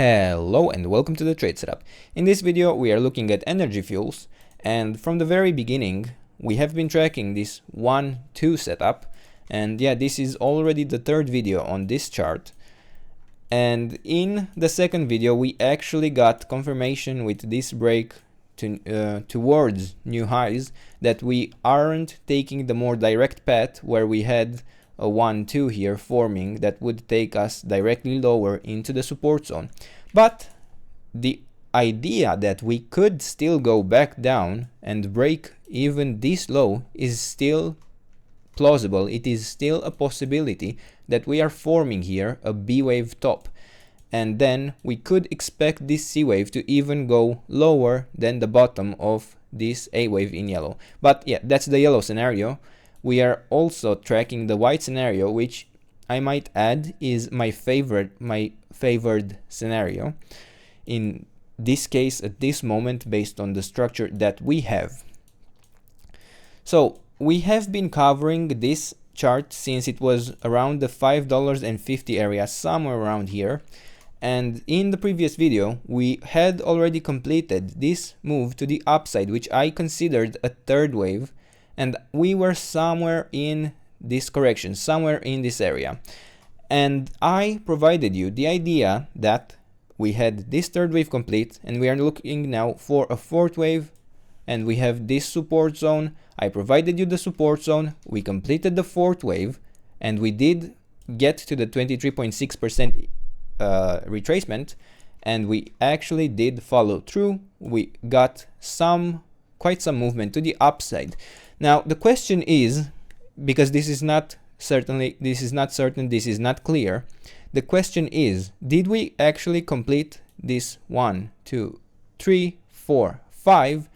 Hello and welcome to the trade setup. In this video we are looking at energy fuels, and from the very beginning we have been tracking this 1-2 setup, and yeah, this is already the third video on this chart. And in the second video we actually got confirmation with this break towards new highs that we aren't taking the more direct path where we had a 1-2 here forming that would take us directly lower into the support zone. But the idea that we could still go back down and break even this low is still plausible. It is still a possibility that we are forming here a B wave top, and then we could expect this C wave to even go lower than the bottom of this A wave in yellow. But yeah, that's the yellow scenario. We are also tracking the white scenario, which I might add is my favored scenario in this case at this moment based on the structure that we have. So we have been covering this chart since it was around the $5.50 area, somewhere around here. And in the previous video we had already completed this move to the upside, which I considered a third wave. And we were somewhere in this correction, somewhere in this area. And I provided you the idea that we had this third wave complete and we are looking now for a fourth wave, and we have this support zone. I provided you the support zone, we completed the fourth wave, and we did get to the 23.6% retracement, and we actually did follow through. We got quite some movement to the upside. Now the question is, because this is not certain, this is not clear. The question is, did we actually complete this 1, 2, 3, 4, 5?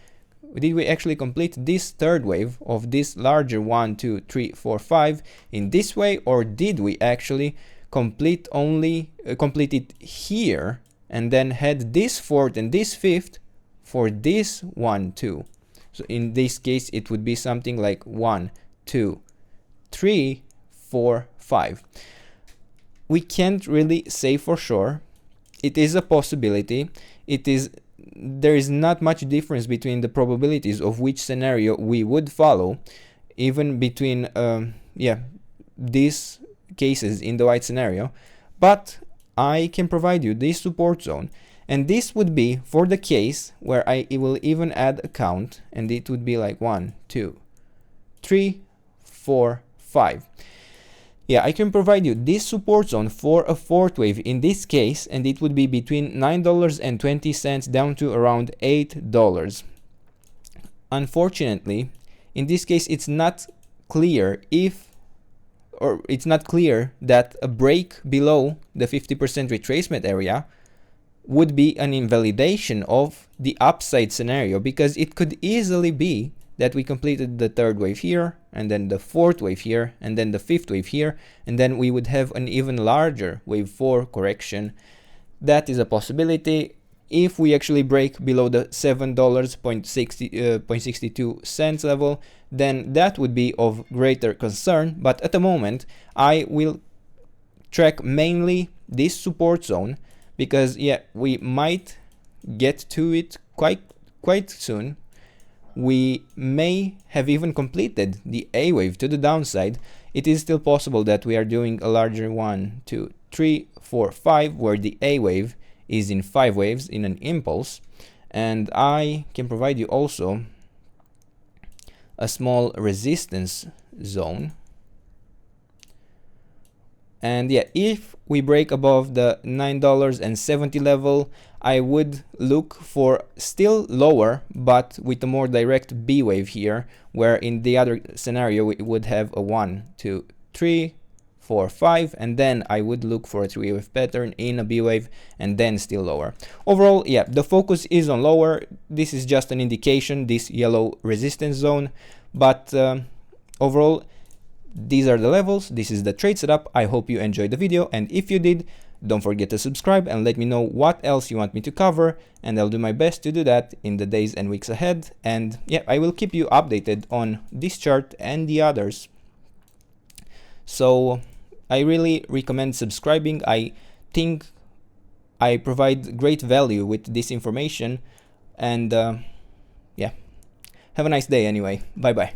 Did we actually complete this third wave of this larger 1, 2, 3, 4, 5 in this way, or did we actually complete it here and then had this fourth and this fifth for this 1, 2? So in this case, it would be something like 1, 2, 3, 4, 5. We can't really say for sure. It is a possibility. There is not much difference between the probabilities of which scenario we would follow, even between these cases in the white scenario. But I can provide you this support zone. And this would be for the case where I will even add a count, and it would be like 1, 2, 3, 4, 5. Yeah, I can provide you this support zone for a fourth wave in this case, and it would be between $9.20 down to around $8. Unfortunately, in this case, it's not clear that a break below the 50% retracement area would be an invalidation of the upside scenario, because it could easily be that we completed the third wave here, and then the fourth wave here, and then the fifth wave here, and then we would have an even larger wave 4 correction. That is a possibility. If we actually break below the $7.62 level, then that would be of greater concern. But at the moment I will track mainly this support zone, because yeah, we might get to it quite soon. We may have even completed the A wave to the downside. It is still possible that we are doing a larger 1, 2, 3, 4, 5, where the A wave is in 5 waves in an impulse. And I can provide you also a small resistance zone. And yeah, if we break above the $9.70 level, I would look for still lower, but with a more direct B wave here, where in the other scenario we would have a 1, 2, 3, 4, 5, and then I would look for a 3-wave pattern in a B wave, and then still lower. Overall, yeah, the focus is on lower. This is just an indication, this yellow resistance zone, but overall, these are the levels. This is the trade setup. I hope you enjoyed the video, and if you did, don't forget to subscribe and let me know what else you want me to cover, and I'll do my best to do that in the days and weeks ahead. And yeah, I will keep you updated on this chart and the others. So I really recommend subscribing. I think I provide great value with this information, and yeah, have a nice day anyway. Bye bye.